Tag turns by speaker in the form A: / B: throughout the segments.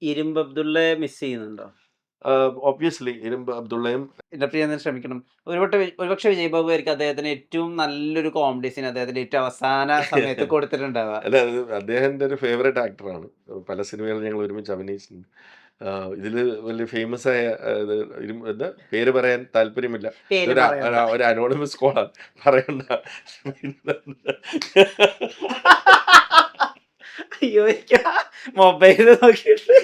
A: ഇരുമ്പ് അബ്ദുള്ളയെ മിസ് ചെയ്യുന്നുണ്ടോ?
B: ഒബ്വിയസ്ലി ഇരുമ്പ് അബ്ദുള്ളയും
A: ഇന്റർപ്രിറ്റ് ചെയ്യാൻ ശ്രമിക്കണം. ഒരുപക്ഷെ വിജയ് ബാബു ആയിരിക്കും അദ്ദേഹത്തിന് ഏറ്റവും നല്ലൊരു കോമഡി സീൻ അദ്ദേഹത്തിന്റെ ഏറ്റവും അവസാന സമയത്ത് കൊടുത്തിട്ടുണ്ടാവുക.
B: അല്ല അത് അദ്ദേഹത്തിന്റെ ഒരു ഫേവറേറ്റ് ആക്ടറാണ്. പല സിനിമകളിൽ ഞങ്ങൾ ഒരുമിച്ച് അഭിനയിച്ചിട്ടുണ്ട്. ഇതില് വലിയ ഫേമസ് ആയ ഇത് എന്താ പേര് പറയാൻ താല്പര്യമില്ല.
A: പേര്
B: ഇതൊരു
A: പറയണ്ട.
B: ഒരു അനോണിമസ് കോളാണ്. പറയണ്ട.
A: അയ്യോ! എനിക്ക് മൊബൈല് നോക്കിയിട്ട്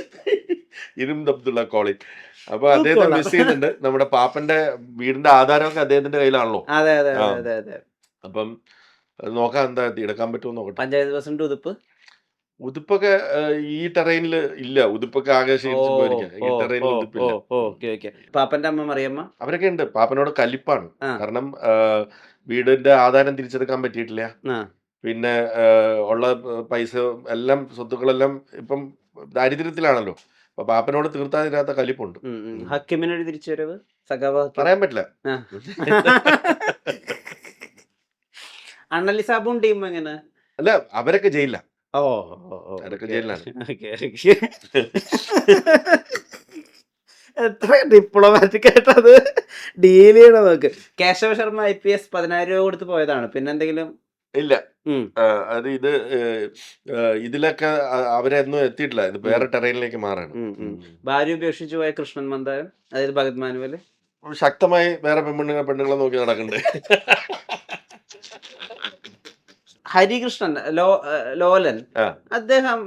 B: ഇരുമ്പ് അബ്ദുള്ള കോളിൻ. അപ്പൊ
A: ട്രൂ
B: അദ്ദേഹത്തെ
A: കോളർ.
B: മിസ് ചെയ്യുന്നുണ്ട്. നമ്മുടെ പാപ്പന്റെ വീടിന്റെ ആധാരമൊക്കെ അദ്ദേഹത്തിന്റെ കയ്യിലാണല്ലോ.
A: അതെ, അതെ,
B: ആ
A: അതെ, അതെ, അതെ.
B: അപ്പം അത് നോക്കാം എന്താ എടുക്കാൻ പറ്റുമോ നോക്കട്ടെ.
A: പഞ്ചായത്ത് പ്രസിഡന്റ് ഉതുപ്പ്.
B: ഉതുപ്പൊക്കെ ഈ ടെറൈനിൽ ഇല്ല. ഉതുപ്പൊക്കെ ആകെ ക്ഷീണിച്ച്
A: ഓഹ്!
B: പോയിരിക്കാ. ഈ
A: ഓഹ്!
B: ടെറൈനിൽ
A: ഓഹ്!
B: ഉതുപ്പില്ല.
A: ഓഹ്! Okay, okay. പാപ്പന്റെ അമ്മ മറിയമ്മ?
B: അവരൊക്കെ ഉണ്ട്. പാപ്പനോട് കലിപ്പാണ്.
A: ആ,
B: കാരണം വീടിന്റെ ആധാരം തിരിച്ചെടുക്കാൻ പറ്റിയിട്ടില്ല.
A: ആ.
B: പിന്നെ ഉള്ള പൈസ എല്ലാം സ്വത്തുക്കളെല്ലാം ഇപ്പം ദാരിദ്ര്യത്തിലാണല്ലോ. അപ്പൊ പാപ്പനോട് തീർത്താ തീരാത്ത കലിപ്പുണ്ട്. ഉം.
A: ഹക്കീമിനൊരു തിരിച്ചുവരവ്? സഖാവ് ഹക്കീം.
B: പറയാൻ പറ്റില്ല.
A: ആ. അണ്ണലി സാബും ടീമും എങ്ങനെ?
B: അല്ല അവരൊക്കെ ജയിലിലാ.
A: ഓ! ഓ! ഓ!
B: അവരൊക്കെ
A: ഓക്കെ.
B: ജയിലിലാണ്.
A: Okay, okay. എത്ര ഡിപ്ലോമാറ്റിക് ആയിട്ടത് ഡീൽ ചെയ്യണം നോക്ക്. കേശവ ശർമ്മ IPS 10,000 രൂപ കൊടുത്ത് പോയതാണ്. പിന്നെന്തെങ്കിലും?
B: ഇല്ല.
A: ഉം,
B: അത് ഇത് ഇതിലൊക്കെ അവരൊന്നും എത്തിയിട്ടില്ല. ഇത്
A: ഉം,
B: വേറെ ടെറൈനിലേക്ക് മാറാണ്.
A: ഉം, ഉം. ഭാര്യ ഉപേക്ഷിച്ചു പോയ കൃഷ്ണൻ മന്ദാരം, അതായത് ഭഗത് മാനുവൽ.
B: ശക്തമായി വേറെ പെണ്ണുങ്ങളെ നോക്കി നടക്കണ്ട്.
A: ഹരികൃഷ്ണൻ ലോലൻ
B: ആ
A: അദ്ദേഹം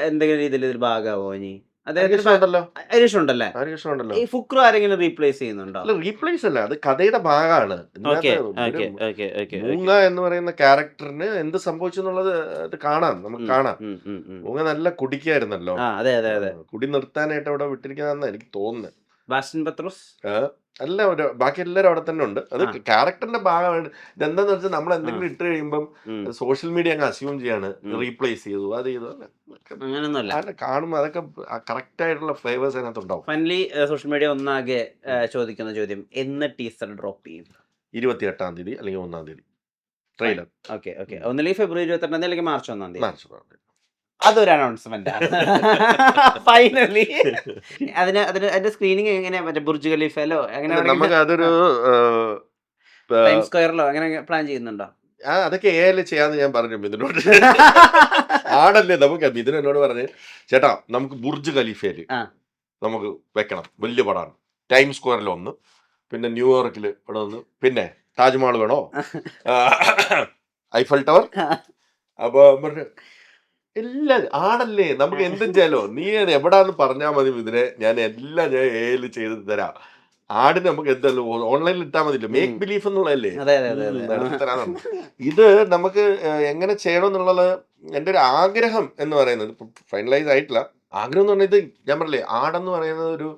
A: എന്തെങ്കിലും രീതിയിൽ ഇതിൽ ഭാഗമാവോ ഇനി? അദ്ദേഹത്തിന്
B: ഹരികൃഷ്ണൻ ഉണ്ടല്ലോ.
A: ഹരീഷ് ഉണ്ടല്ലേ?
B: ഹരികൃഷ്ണൻ ഉണ്ടല്ലോ.
A: ഈ ഫുക്രു ആരെങ്കിലും റീപ്ലേസ് ചെയ്യുന്നുണ്ടോ?
B: അല്ല റീപ്ലേസ് അല്ല. അത് കഥയുടെ ഭാഗമാണ്.
A: ഓക്കെ,
B: ഇതിനകത്ത് ഒരു
A: ഓക്കെ, ഓക്കെ, ഓക്കെ,
B: മൂങ്ങ
A: ഓക്കെ.
B: എന്ന് പറയുന്ന ക്യാരക്ടറിന് എന്ത് സംഭവിച്ചു എന്നുള്ളത് അത് കാണാം. നമുക്ക്
A: ഉം,
B: കാണാം.
A: ഉം, ഉം, ഉം.
B: മൂങ്ങ നല്ല കുടിക്കായിരുന്നല്ലോ.
A: ആ, അതെ, അതെ, അതെ.
B: കുടി നിർത്താനായിട്ട് അവിടെ വിട്ടിരിക്കുന്നതെന്നാണ് എനിക്ക് തോന്നുന്നത്.
A: ബാസ്റ്റിൻ പത്രോസ്.
B: അല്ല ബാക്കി എല്ലാവരും അവിടെ തന്നെ ഉണ്ട്. അത്
A: ആ.
B: ക്യാരക്ടറിന്റെ ഭാഗമാണ്. ഇതെന്താന്ന് വെച്ചാൽ നമ്മൾ
A: ആ.
B: എന്തെങ്കിലും ഇട്ട് കഴിയുമ്പം
A: ഉം,
B: സോഷ്യൽ മീഡിയ അങ്ങ് അസ്യൂം ചെയ്യാണ്.
A: ഉം.
B: റീപ്ലേസ് ചെയ്തു അത് ചെയ്തു
A: അങ്ങനൊന്നുമല്ല.
B: അല്ല കാണുമ്പോൾ അതൊക്കെ കറക്റ്റ് ആയിട്ടുള്ള ഫ്ലേവേഴ്സ് അതിനകത്ത് ഉണ്ടാവും.
A: ഫൈനലി സോഷ്യൽ മീഡിയ ഒന്നാകെ ചോദിക്കുന്ന ചോദ്യം, എന്ന് ടീസർ ഡ്രോപ്പ് ചെയ്യും?
B: 28-ാം തീയതി അല്ലെങ്കിൽ 1-ാം തീയതി ട്രെയിലർ.
A: Okay, okay. ഒന്നില്ലെങ്കിൽ ഫെബ്രുവരി 22 അല്ലെങ്കിൽ മാർച്ച് 1
B: മാർച്ച് 1-ാം തീയതി.
A: അതൊരു അനൗൺസ്മെന്റ് ഫൈനലി. അതിന്റെ സ്ക്രീനിങ് എങ്ങനെയാ? മറ്റേ ബുർജ് ഖലീഫയിലോ അങ്ങനെ
B: നമുക്ക് അതൊരു
A: ടൈം സ്ക്വയറിലോ അങ്ങനെ പ്ലാൻ ചെയ്യുന്നുണ്ടോ?
B: അതൊക്കെ ചെയ്യാന്ന് ഞാൻ പറഞ്ഞു മിഥുനോട്. ആടല്ലേ നമുക്ക് മിഥുൻ എന്നോട് പറഞ്ഞ് ചേട്ടാ നമുക്ക് ബുർജ് ഖലീഫയില്
A: ആ.
B: നമുക്ക് വെക്കണം. വലിയ പടമാണ്. ടൈം സ്ക്വയറിൽ ഒന്ന്, പിന്നെ ന്യൂയോർക്കിൽ ഇവിടെ ഒന്ന്, പിന്നെ താജ്മഹൽ വേണോ, ഐഫൽ ടവർ. അപ്പൊ പറഞ്ഞു ഇല്ല ആടല്ലേ നമുക്ക് എന്തും ചെയ്യാലോ, നീ എവിടാന്ന് പറഞ്ഞാൽ മതി ഇതിനെ ഞാൻ എല്ലാം ഞാൻ AI ചെയ്ത് തരാം. ആടിന് നമുക്ക് എന്തായാലും ഓൺലൈനിൽ ഇട്ടാൽ മതില്ലോ. Make believe എന്നുള്ളതല്ലേ.
A: അതെ, അതെ, അതെ, അതെ.
B: നടത്തരാന്നാണ്. ഇത് നമുക്ക് എങ്ങനെ ചെയ്യണം എന്നുള്ളത് എൻ്റെ ഒരു ആഗ്രഹം എന്ന് പറയുന്നത് ഫൈനലൈസ് ആയിട്ടില്ല. ആഗ്രഹം എന്ന് പറഞ്ഞത് ഞാൻ പറഞ്ഞില്ലേ ആടെന്ന് പറയുന്നത് ഒരു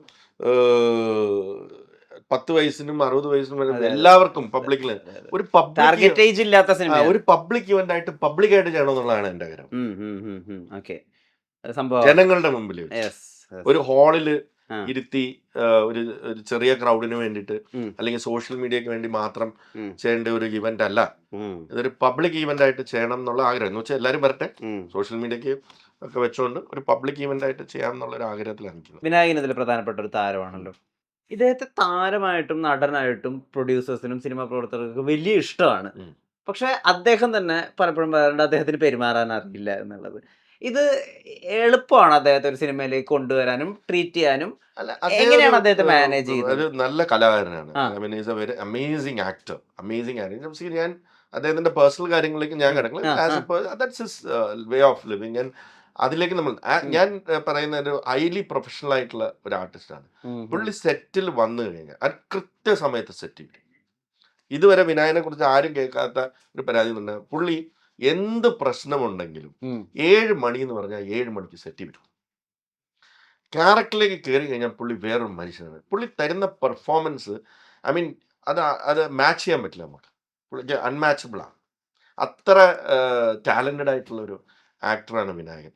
B: 10 വയസ്സിനും 60 വയസ്സിനും വരെ
A: അതെ, അതെ.
B: എല്ലാവർക്കും പബ്ലിക്കില് ഒരു
A: ടാർഗറ്റ് ഏജ് ഇല്ലാത്ത സിനിമ.
B: ഒരു പബ്ലിക് ഇവന്റ് ആയിട്ട് പബ്ലിക്കായിട്ട് ചെയ്യണം എന്നുള്ളതാണ് എൻ്റെ ആഗ്രഹം.
A: ഓക്കെ. സംഭവം
B: ജനങ്ങളുടെ മുമ്പിൽ
A: യെസ്.
B: ഒരു ഹാളില്
A: ആ.
B: ഇരുത്തി ഒരു ഒരു ചെറിയ ക്രൗഡിന് വേണ്ടിയിട്ട്
A: ഉം.
B: അല്ലെങ്കിൽ സോഷ്യൽ മീഡിയക്ക് വേണ്ടി മാത്രം
A: ഉം.
B: ചെയ്യേണ്ട ഒരു ഇവന്റ് അല്ല.
A: ഉം.
B: ഇതൊരു പബ്ലിക് ഈവന്റ് ആയിട്ട് ചെയ്യണം എന്നുള്ള ആഗ്രഹം എന്ന് വെച്ചാൽ എല്ലാവരും വരട്ടെ,
A: ഉം.
B: സോഷ്യൽ മീഡിയക്ക് ഒക്കെ വെച്ചുകൊണ്ട് ഒരു പബ്ലിക് ഈവന്റ് ആയിട്ട് ചെയ്യാം എന്നുള്ള ഒരു ആഗ്രഹത്തിലാണ് നിൽക്കുന്നത്.
A: വിനായകൻ ഇതിൽ പ്രധാനപ്പെട്ട ഒരു താരമാണല്ലോ. ഇദ്ദേഹത്തെ താരമായിട്ടും നടനായിട്ടും പ്രൊഡ്യൂസേഴ്സിനും സിനിമാ പ്രവർത്തകർക്കും വലിയ ഇഷ്ടമാണ്.
B: ഉം.
A: പക്ഷെ അദ്ദേഹം തന്നെ പലപ്പോഴും പറയാറുണ്ട് അദ്ദേഹത്തിന് പെരുമാറാൻ അറിയില്ല എന്നുള്ളത്. ഇത് എളുപ്പമാണ് അദ്ദേഹത്തെ ഒരു സിനിമയിലേക്ക് കൊണ്ടുവരാനും ട്രീറ്റ് ചെയ്യാനും.
B: അല്ല
A: എങ്ങനെയാണ് അദ്ദേഹത്തെ മാനേജ്
B: ഒരു
A: ചെയ്യുന്നത്?
B: നല്ല കലാകാരനാണ്.
A: ആ.
B: I mean is A very amazing actor. ഞാൻ അദ്ദേഹത്തിന്റെ പേഴ്സണൽ കാര്യങ്ങളിലേക്ക് ഞാൻ കിടക്കില്ല.
A: ആ,
B: that's his way of living. ഞാൻ അതിലേക്ക് ഞാൻ പറയുന്ന ഒരു ഹൈലി പ്രൊഫഷണൽ ആയിട്ടുള്ള ഒരു ആർട്ടിസ്റ്റാണ്. പുള്ളി സെറ്റിൽ വന്നു കഴിഞ്ഞാൽ അത് കൃത്യസമയത്ത് സെറ്റ് ചെയ്യും. ഇതുവരെ വിനായകനെ കുറിച്ച് ആരും കേൾക്കാത്ത ഒരു പരാതി എന്ന് പറഞ്ഞാൽ പുള്ളി എന്ത് പ്രശ്നമുണ്ടെങ്കിലും 7 മണി എന്ന് പറഞ്ഞാൽ 7 മണിക്ക് സെറ്റ് വരും. ക്യാരക്ടറിലേക്ക് കയറി കഴിഞ്ഞാൽ പുള്ളി വേറൊരു മനുഷ്യനാണ്. പുള്ളി തരുന്ന പെർഫോമൻസ് ഐ മീൻ അത് മാച്ച് ചെയ്യാൻ പറ്റില്ല നമുക്ക്. പുള്ളിക്ക് അൺമാച്ചബിളാണ്. അത്ര ടാലൻറ്റഡ് ആയിട്ടുള്ള ഒരു ആക്ടറാണ് Vinayakan.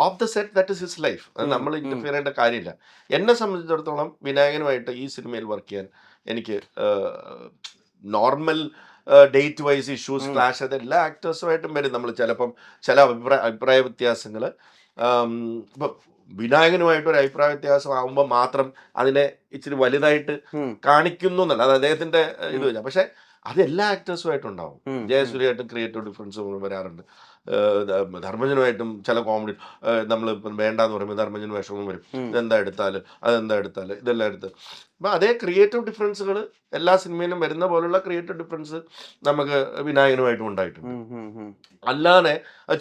B: Off the set that is his life. അത് നമ്മൾ ഇന്റർഫിയർ ചെയ്യേണ്ട കാര്യമില്ല. എന്നെ സംബന്ധിച്ചിടത്തോളം വിനായകനുമായിട്ട് ഈ സിനിമയിൽ വർക്ക് ചെയ്യാൻ എനിക്ക് normal date vice issues clash അത് എല്ലാ ആക്ടേഴ്സുമായിട്ടും വരും. നമ്മൾ ചിലപ്പം ചില അഭിപ്രായ വ്യത്യാസങ്ങൾ ഇപ്പൊ വിനായകനുമായിട്ട് ഒരു അഭിപ്രായ വ്യത്യാസം ആകുമ്പോൾ മാത്രം അതിനെ ഇച്ചിരി വലുതായിട്ട് കാണിക്കുന്നു എന്നല്ല, അത് അദ്ദേഹത്തിന്റെ ഇത് വെച്ചാൽ. പക്ഷെ അത് എല്ലാ ആക്ടേഴ്സുമായിട്ടുണ്ടാവും. ജയസൂര്യയായിട്ടും ക്രിയേറ്റീവ് ഡിഫറൻസ് വരാറുണ്ട്. ധർമ്മജനുമായിട്ടും ചില കോമഡി നമ്മൾ ഇപ്പം വേണ്ടാന്ന് പറയുമ്പോൾ ധർമ്മജന് വിഷമം വരും. ഇതെന്താ എടുത്താല്, അതെന്താ എടുത്താല്, ഇതെല്ലാം എടുത്ത്. അപ്പം അതേ ക്രിയേറ്റീവ് ഡിഫറൻസുകൾ എല്ലാ സിനിമയിലും വരുന്ന പോലുള്ള ക്രിയേറ്റീവ് ഡിഫറൻസ് നമുക്ക് വിനായകനുമായിട്ടും ഉണ്ടായിട്ടുണ്ട്. അല്ലാതെ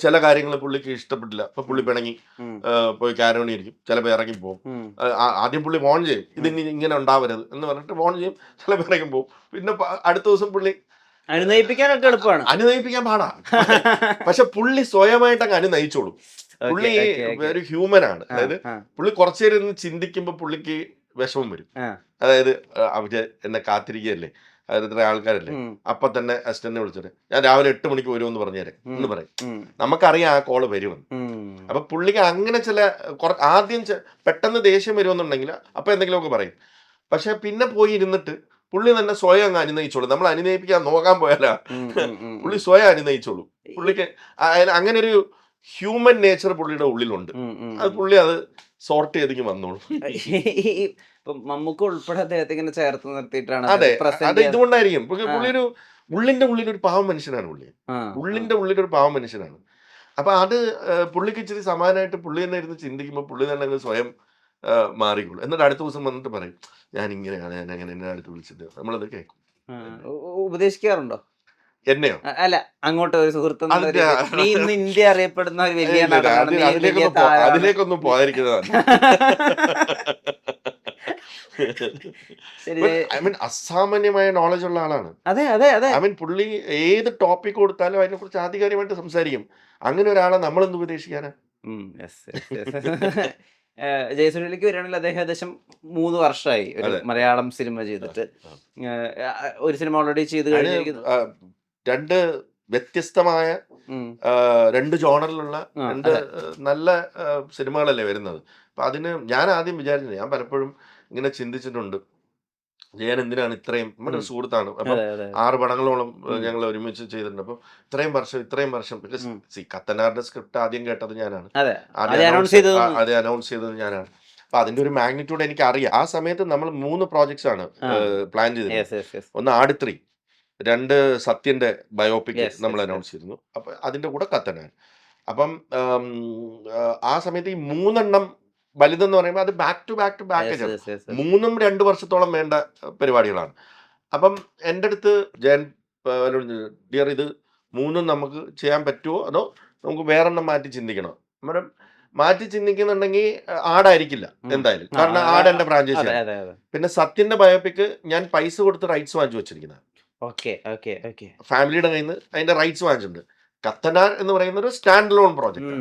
B: ചില കാര്യങ്ങൾ പുള്ളിക്ക് ഇഷ്ടപ്പെട്ടില്ല, അപ്പൊ പുള്ളി പിണങ്ങി പോയി കാരോണി ഇരിക്കും, ചിലപ്പോൾ ഇറങ്ങിപ്പോവും. ആദ്യം പുള്ളി വോൺ ചെയ്യും, ഇതിനി ഇങ്ങനെ ഉണ്ടാവരുത് എന്ന് പറഞ്ഞിട്ട് വോൺ ചെയ്യും, ചിലപ്പോൾ ഇറങ്ങി പോവും. പിന്നെ അടുത്ത ദിവസം പുള്ളി
A: അനുനയിപ്പിക്കാനൊക്കെ എളുപ്പമാണ്.
B: അനുനയിപ്പിക്കാൻ പാടാ. പക്ഷെ പുള്ളി സ്വയമായിട്ട് അങ്ങ് അനുനയിച്ചോളും. പുള്ളി ഒരു ഹ്യൂമൻ ആണ്. അതായത് പുള്ളി കുറച്ചു നേരം ഇരുന്ന് ചിന്തിക്കുമ്പോ പുള്ളിക്ക് വിഷമം വരും. അതായത് അവര് എന്നെ കാത്തിരിക്കുകയല്ലേ, അതായത് ഇത്ര ആൾക്കാരല്ലേ, അപ്പൊ തന്നെ അസിസ്റ്റന്റിനെ വിളിച്ചിട്ട് ഞാൻ രാവിലെ 8 മണിക്ക് വരുമെന്ന് പറഞ്ഞേരെ എന്ന് പറയും. നമുക്കറിയാം ആ കോള് വരുമെന്ന്. അപ്പൊ പുള്ളിക്ക് അങ്ങനെ ചില ആദ്യം പെട്ടെന്ന് ദേഷ്യം വരുമെന്നുണ്ടെങ്കിൽ അപ്പൊ എന്തെങ്കിലുമൊക്കെ പറയും. പക്ഷെ പിന്നെ പോയി ഇരുന്നിട്ട് പുള്ളി തന്നെ സ്വയം അങ്ങ് അനുനയിച്ചോളൂ. നമ്മൾ അനുനയിപ്പിക്കാൻ നോക്കാൻ പോയാലാ പുള്ളി സ്വയം അനുനയിച്ചോളൂ. പുള്ളിക്ക് അങ്ങനെ ഒരു ഹ്യൂമൻ നേച്ചർ പുള്ളിയുടെ ഉള്ളിലുണ്ട്. അത് പുള്ളി അത് സോർട്ട് ചെയ്തെങ്കിൽ വന്നോളൂ.
A: മമ്മൂക്ക ഉൾപ്പെടെ അദ്ദേഹത്തെ ഇങ്ങനെ ചേർത്ത് നിർത്തിയിട്ടാണ്.
B: അതെ, അത് ഇതുകൊണ്ടായിരിക്കും. പുള്ളി ഒരു ഉള്ളിന്റെ ഉള്ളിലൊരു പാവം മനുഷ്യനാണ്. ഉള്ളിന്റെ ഉള്ളിലൊരു പാവം മനുഷ്യനാണ്. അപ്പൊ അത് പുള്ളിക്ക് ഇച്ചിരി സമാനമായിട്ട് പുള്ളി തന്നെ ഇരുന്ന് ചിന്തിക്കുമ്പോൾ പുള്ളി തന്നെ അങ്ങ് സ്വയം മാറിക്കൊള്ളു. എന്നിട്ട് അടുത്ത ദിവസം വന്നിട്ട് പറയും ഞാൻ ഇങ്ങനെയാണ്, ഞാൻ അങ്ങനെ എന്നെ അടുത്ത് വിളിച്ചിട്ട്. നമ്മളത് കേൾക്കും.
A: ഉപദേശിക്കാറുണ്ടോ
B: എന്നെയോ?
A: അല്ല, അങ്ങോട്ട് ഒരു സുഹൃത്ത് നീ ഇന്ന് ഇന്ത്യ അറിയപ്പെടുന്ന ഒരു വലിയ
B: അതിലേക്കൊന്നും പോകാതിരിക്കുന്നതാണ്. ഐ മീൻ അസാമാന്യമായ നോളജ് ഉള്ള ആളാണ്.
A: അതെ അതെ അതെ.
B: ഐ മീൻ പുള്ളി ഏത് ടോപ്പിക് കൊടുത്താലും അതിനെ കുറിച്ച് ആധികാരികമായിട്ട് സംസാരിക്കും. അങ്ങനെ ഒരാളെ നമ്മളെന്ത് ഉപദേശിക്കാനാ?
A: ജയസൂര്യയിലേക്ക് വരികയാണെങ്കിൽ അദ്ദേഹം ഏകദേശം 3 വർഷമായി ഒരു മലയാളം സിനിമ ചെയ്തിട്ട്. ഒരു സിനിമ ഓൾറെഡി ചെയ്ത് കഴിഞ്ഞിരിക്കുന്നു.
B: 2 വ്യത്യസ്തമായ 2 ജോണറിലുള്ള 2 നല്ല സിനിമകളല്ലേ വരുന്നത്. അപ്പൊ അതിന് ഞാൻ ആദ്യം വിചാരിച്ചത്, ഞാൻ പലപ്പോഴും ഇങ്ങനെ ചിന്തിച്ചിട്ടുണ്ട്, ജയൻ എന്തിനാണ് ഇത്രയും, നമ്മുടെ ഒരു സുഹൃത്താണ്. അപ്പൊ 6 പടങ്ങളോളം ഞങ്ങൾ ഒരുമിച്ച് ചെയ്തിട്ടുണ്ട്. അപ്പൊ ഇത്രയും വർഷം കത്തനാറിന്റെ സ്ക്രിപ്റ്റ് ആദ്യം കേട്ടത് ഞാനാണ്, അത് അനൗൺസ് ചെയ്തത് ഞാനാണ്. അപ്പൊ അതിന്റെ ഒരു മാഗ്നിറ്റ്യൂഡ് എനിക്ക് അറിയാം. ആ സമയത്ത് നമ്മൾ 3 പ്രോജക്ട്സ് ആണ് പ്ലാൻ ചെയ്തത്. ഒന്ന് ആട്3, 2 സത്യന്റെ ബയോപിക് നമ്മൾ അനൗൺസ് ചെയ്തിരുന്നു. അപ്പൊ അതിന്റെ കൂടെ കത്തനാർ. അപ്പം ആ സമയത്ത് ഈ 3 എണ്ണം വലുതെന്ന് പറയുമ്പോൾ അത് back to back to back 3ഉം 2 വർഷത്തോളം വേണ്ട പരിപാടികളാണ്. അപ്പം എൻ്റെ അടുത്ത് ജയൻ ഡിയർ, ഇത് 3ഉം നമുക്ക് ചെയ്യാൻ പറ്റുമോ അതോ നമുക്ക് വേറെണ്ണം മാറ്റി ചിന്തിക്കണോ? അന്നേരം മാറ്റി ചിന്തിക്കുന്നുണ്ടെങ്കിൽ ആടായിരിക്കില്ല എന്തായാലും, കാരണം ആട് എൻ്റെ ഫ്രാഞ്ചൈസിയാണ്. പിന്നെ സത്യന്റെ ബയോപിക് ഞാൻ പൈസ കൊടുത്ത് റൈറ്റ്സ് വാങ്ങിച്ചു വെച്ചിരിക്കുന്നത്, ഫാമിലിയുടെ കയ്യിൽ നിന്ന് അതിന്റെ റൈറ്റ്സ് വാങ്ങിച്ചിട്ടുണ്ട്. കത്തനാർ എന്ന് പറയുന്ന ഒരു സ്റ്റാൻഡ് ലോൺ പ്രോജക്റ്റ്.